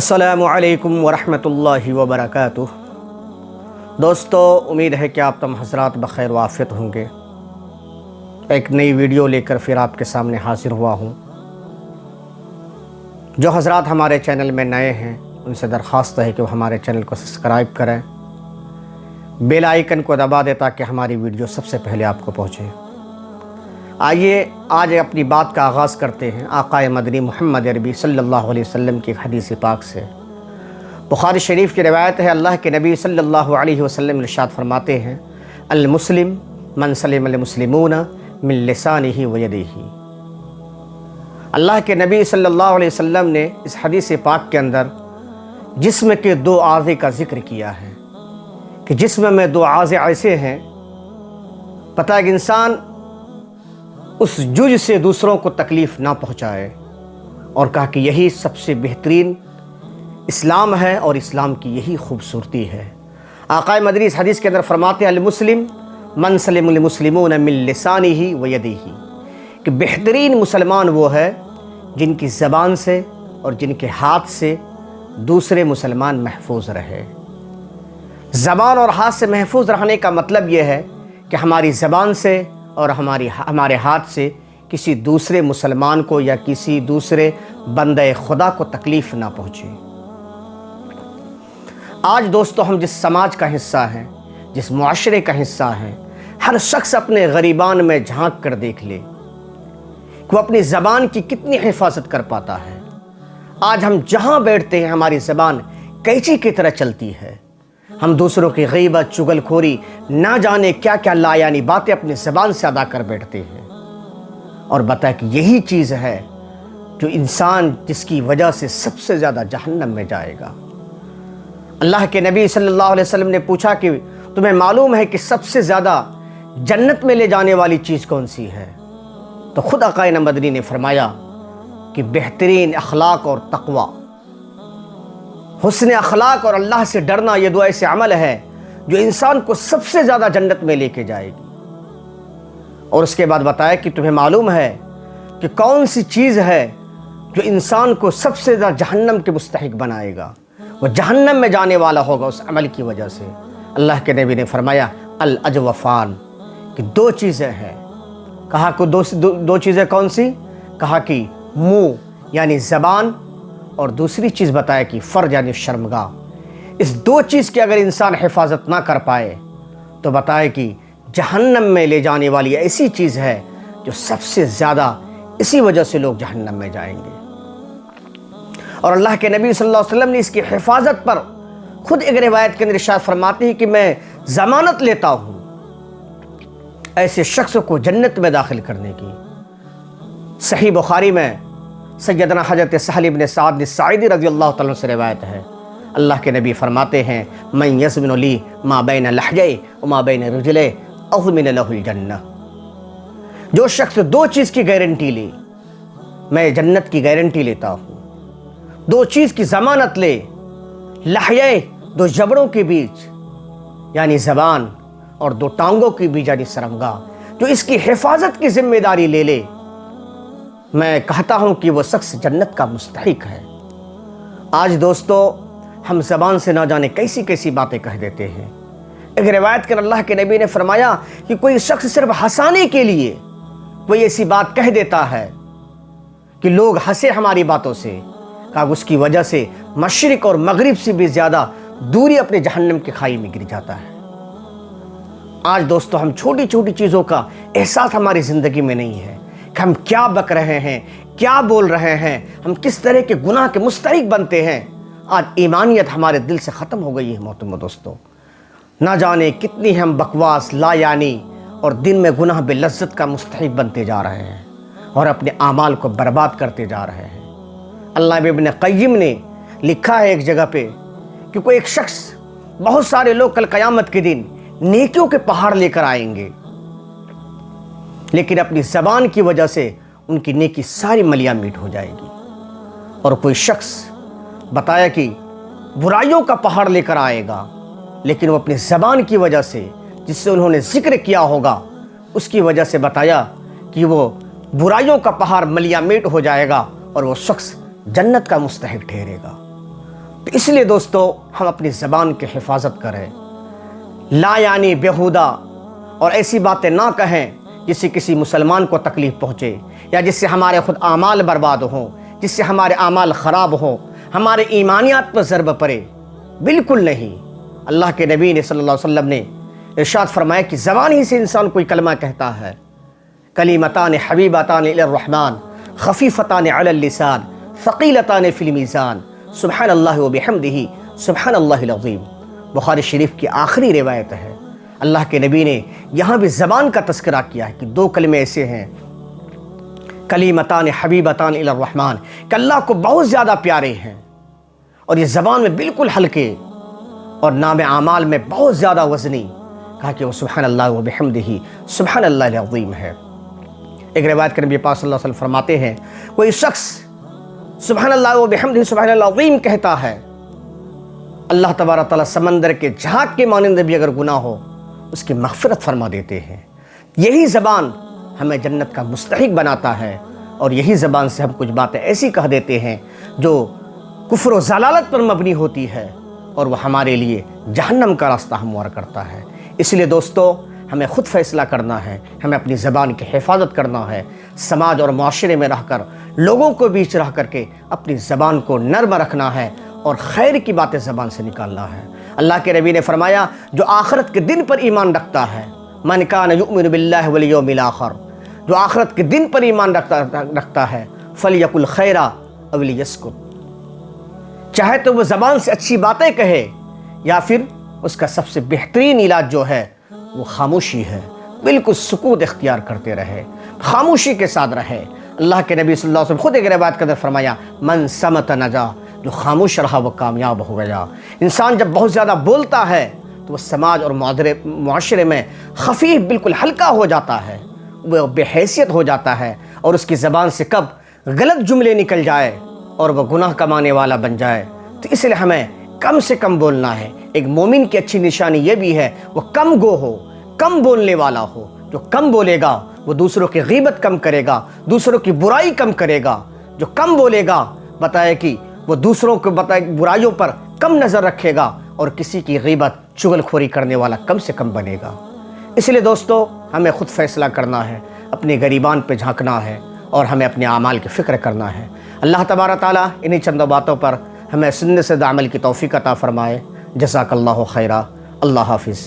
السلام علیکم ورحمۃ اللہ وبرکاتہ۔ دوستو، امید ہے کہ آپ تم حضرات بخیر وعافیت ہوں گے۔ ایک نئی ویڈیو لے کر پھر آپ کے سامنے حاضر ہوا ہوں۔ جو حضرات ہمارے چینل میں نئے ہیں ان سے درخواست ہے کہ وہ ہمارے چینل کو سبسکرائب کریں، بیل آئیکن کو دبا دیں تاکہ ہماری ویڈیو سب سے پہلے آپ کو پہنچے۔ آئیے آج اپنی بات کا آغاز کرتے ہیں آقا مدنی محمد عربی صلی اللہ علیہ وسلم کی حدیث پاک سے۔ بخاری شریف کی روایت ہے، اللہ کے نبی صلی اللہ علیہ وسلم ارشاد فرماتے ہیں، المسلم من سلم المسلمون من لسانہ و یدہ۔ اللہ کے نبی صلی اللہ علیہ وسلم نے اس حدیث پاک کے اندر جسم کے دو اعضے کا ذکر کیا ہے کہ جسم میں دو اعضے ایسے ہیں، پتہ ہے کہ انسان اس جز سے دوسروں کو تکلیف نہ پہنچائے، اور کہا کہ یہی سب سے بہترین اسلام ہے اور اسلام کی یہی خوبصورتی ہے۔ آقا مدنی اس حدیث کے اندر فرماتے ہیں، المسلم من سلم المسلمون من لسانہ و یدہ، کہ بہترین مسلمان وہ ہے جن کی زبان سے اور جن کے ہاتھ سے دوسرے مسلمان محفوظ رہے۔ زبان اور ہاتھ سے محفوظ رہنے کا مطلب یہ ہے کہ ہماری زبان سے اور ہمارے ہاتھ سے کسی دوسرے مسلمان کو یا کسی دوسرے بندہ خدا کو تکلیف نہ پہنچے۔ آج دوستو، ہم جس سماج کا حصہ ہیں، جس معاشرے کا حصہ ہیں، ہر شخص اپنے غریبان میں جھانک کر دیکھ لے کہ وہ اپنی زبان کی کتنی حفاظت کر پاتا ہے۔ آج ہم جہاں بیٹھتے ہیں ہماری زبان قینچی کی طرح چلتی ہے۔ ہم دوسروں کی غیبت، چغل خوری، نہ جانے کیا کیا لا یعنی باتیں اپنی زبان سے ادا کر بیٹھتے ہیں، اور بتائیں کہ یہی چیز ہے جو انسان جس کی وجہ سے سب سے زیادہ جہنم میں جائے گا۔ اللہ کے نبی صلی اللہ علیہ وسلم نے پوچھا کہ تمہیں معلوم ہے کہ سب سے زیادہ جنت میں لے جانے والی چیز کون سی ہے؟ تو خود آقا مدنی نے فرمایا کہ بہترین اخلاق اور تقوی، حسن اخلاق اور اللہ سے ڈرنا، یہ دو ایسے عمل ہے جو انسان کو سب سے زیادہ جنت میں لے کے جائے گی۔ اور اس کے بعد بتایا کہ تمہیں معلوم ہے کہ کون سی چیز ہے جو انسان کو سب سے زیادہ جہنم کے مستحق بنائے گا، وہ جہنم میں جانے والا ہوگا اس عمل کی وجہ سے۔ اللہ کے نبی نے فرمایا الاجوفان، کہ دو چیزیں ہیں۔ کہا کہ دو چیزیں کون سی؟ کہا کہ منہ یعنی زبان، اور دوسری چیز بتایا کہ فرج یعنی شرمگاہ۔ اس دو چیز کی اگر انسان حفاظت نہ کر پائے تو بتائے کہ جہنم میں لے جانے والی ایسی چیز ہے جو سب سے زیادہ اسی وجہ سے لوگ جہنم میں جائیں گے۔ اور اللہ کے نبی صلی اللہ علیہ وسلم نے اس کی حفاظت پر خود ایک روایت کے اندر ارشاد فرماتے ہیں کہ میں ضمانت لیتا ہوں ایسے شخص کو جنت میں داخل کرنے کی۔ صحیح بخاری میں سیدنا حضرت سہل بن سعد الساعدی رضی اللہ تعالیٰ سے روایت ہے، اللہ کے نبی فرماتے ہیں، من یضمن لی ما بین لحیہ وما بین رجلہ اضمن لہ الجنہ۔ جو شخص دو چیز کی گارنٹی لے، میں جنت کی گارنٹی لیتا ہوں، دو چیز کی ضمانت لے، لحیہ دو جبڑوں کے بیچ یعنی زبان، اور دو ٹانگوں کے بیچ یعنی شرمگاہ، جو اس کی حفاظت کی ذمہ داری لے لے، میں کہتا ہوں کہ وہ شخص جنت کا مستحق ہے۔ آج دوستو، ہم زبان سے نہ جانے کیسی کیسی باتیں کہہ دیتے ہیں۔ ایک روایت کر اللہ کے نبی نے فرمایا کہ کوئی شخص صرف ہنسانے کے لیے کوئی ایسی بات کہہ دیتا ہے کہ لوگ ہنسے ہماری باتوں سے، کہ اس کی وجہ سے مشرق اور مغرب سے بھی زیادہ دوری اپنے جہنم کے کھائی میں گر جاتا ہے۔ آج دوستو، ہم چھوٹی چھوٹی چیزوں کا احساس ہماری زندگی میں نہیں ہے کہ ہم کیا بک رہے ہیں، کیا بول رہے ہیں، ہم کس طرح کے گناہ کے مستحق بنتے ہیں۔ آج ایمانیت ہمارے دل سے ختم ہو گئی ہے محترم دوستو۔ نہ جانے کتنی ہم بکواس، لا یعنی اور دن میں گناہ بے لذت کا مستحق بنتے جا رہے ہیں اور اپنے اعمال کو برباد کرتے جا رہے ہیں۔ علامہ ابن قیم نے لکھا ہے ایک جگہ پہ کہ کوئی ایک شخص، بہت سارے لوگ کل قیامت کے دن نیکیوں کے پہاڑ لے کر آئیں گے، لیکن اپنی زبان کی وجہ سے ان کی نیکی ساری ملیاں میٹ ہو جائے گی۔ اور کوئی شخص بتایا کہ برائیوں کا پہاڑ لے کر آئے گا، لیکن وہ اپنی زبان کی وجہ سے جس سے انہوں نے ذکر کیا ہوگا اس کی وجہ سے بتایا کہ وہ برائیوں کا پہاڑ ملیاں میٹ ہو جائے گا اور وہ شخص جنت کا مستحق ٹھہرے گا۔ تو اس لیے دوستو ہم اپنی زبان کی حفاظت کریں، لا یعنی بیہودہ اور ایسی باتیں نہ کہیں جس سے کسی مسلمان کو تکلیف پہنچے، یا جس سے ہمارے خود اعمال برباد ہوں، جس سے ہمارے اعمال خراب ہوں، ہمارے ایمانیات پر ضرب پڑے۔ بالکل نہیں۔ اللہ کے نبی نے صلی اللہ علیہ وسلم نے ارشاد فرمایا کہ زبان ہی سے انسان کوئی کلمہ کہتا ہے، کلیمتان حبیبتان الی الرحمن خفیفتان علی اللسان ثقیلتان فی المیزان سبحان اللہ وبحمدہ سبحان اللہ العظیم۔ بخاری شریف کی آخری روایت ہے۔ اللہ کے نبی نے یہاں بھی زبان کا تذکرہ کیا ہے کہ دو کلمے ایسے ہیں، کلیمتان حبیبتان الی الرحمن، کہ اللہ کو بہت زیادہ پیارے ہیں، اور یہ زبان میں بالکل ہلکے اور نام اعمال میں بہت زیادہ وزنی، کہا کہ وہ سبحان اللہ وبحمدہ سبحان اللہ العظیم ہے۔ ایک روایت کے نبی پاک صلی اللہ علیہ وسلم فرماتے ہیں، کوئی شخص سبحان اللہ وبحمدہ سبحان اللہ العظیم کہتا ہے، اللہ تبارک تعالیٰ سمندر کے جھاگ کے مانند بھی اگر گناہ ہو اس کی مغفرت فرما دیتے ہیں۔ یہی زبان ہمیں جنت کا مستحق بناتا ہے، اور یہی زبان سے ہم کچھ باتیں ایسی کہہ دیتے ہیں جو کفر و ضلالت پر مبنی ہوتی ہے، اور وہ ہمارے لیے جہنم کا راستہ ہموار کرتا ہے۔ اس لیے دوستو ہمیں خود فیصلہ کرنا ہے، ہمیں اپنی زبان کی حفاظت کرنا ہے، سماج اور معاشرے میں رہ کر، لوگوں کو بیچ رہ کر کے اپنی زبان کو نرم رکھنا ہے، اور خیر کی باتیں زبان سے نکالنا ہے۔ اللہ کے نبی نے فرمایا، جو آخرت کے دن پر ایمان رکھتا ہے، من کان یؤمن باللہ والیوم الآخر، جو آخرت کے دن پر ایمان رکھتا ہے، فلیقل خیرا او لیسکت، چاہے تو وہ زبان سے اچھی باتیں کہے، یا پھر اس کا سب سے بہترین علاج جو ہے وہ خاموشی ہے، بالکل سکوت اختیار کرتے رہے، خاموشی کے ساتھ رہے۔ اللہ کے نبی صلی اللہ علیہ وسلم خود ایک روایت کے اندر فرمایا، من صمت نجا، جو خاموش رہا وہ کامیاب ہو گیا۔ انسان جب بہت زیادہ بولتا ہے تو وہ سماج اور معاشرے میں خفیف، بالکل ہلکا ہو جاتا ہے، وہ بے حیثیت ہو جاتا ہے، اور اس کی زبان سے کب غلط جملے نکل جائے اور وہ گناہ کمانے والا بن جائے۔ تو اس لیے ہمیں کم سے کم بولنا ہے۔ ایک مومن کی اچھی نشانی یہ بھی ہے وہ کم گو ہو، کم بولنے والا ہو۔ جو کم بولے گا وہ دوسروں کی غیبت کم کرے گا، دوسروں کی برائی کم کرے گا۔ جو کم بولے گا بتائے کہ وہ دوسروں کو برائیوں پر کم نظر رکھے گا، اور کسی کی غیبت چغل خوری کرنے والا کم سے کم بنے گا۔ اس لیے دوستو ہمیں خود فیصلہ کرنا ہے، اپنے غریبان پہ جھانکنا ہے، اور ہمیں اپنے اعمال کی فکر کرنا ہے۔ اللہ تبارک تعالیٰ انہی چند باتوں پر ہمیں سنت سے عمل کی توفیق عطا فرمائے۔ جزاک اللہ خیرہ۔ اللہ حافظ۔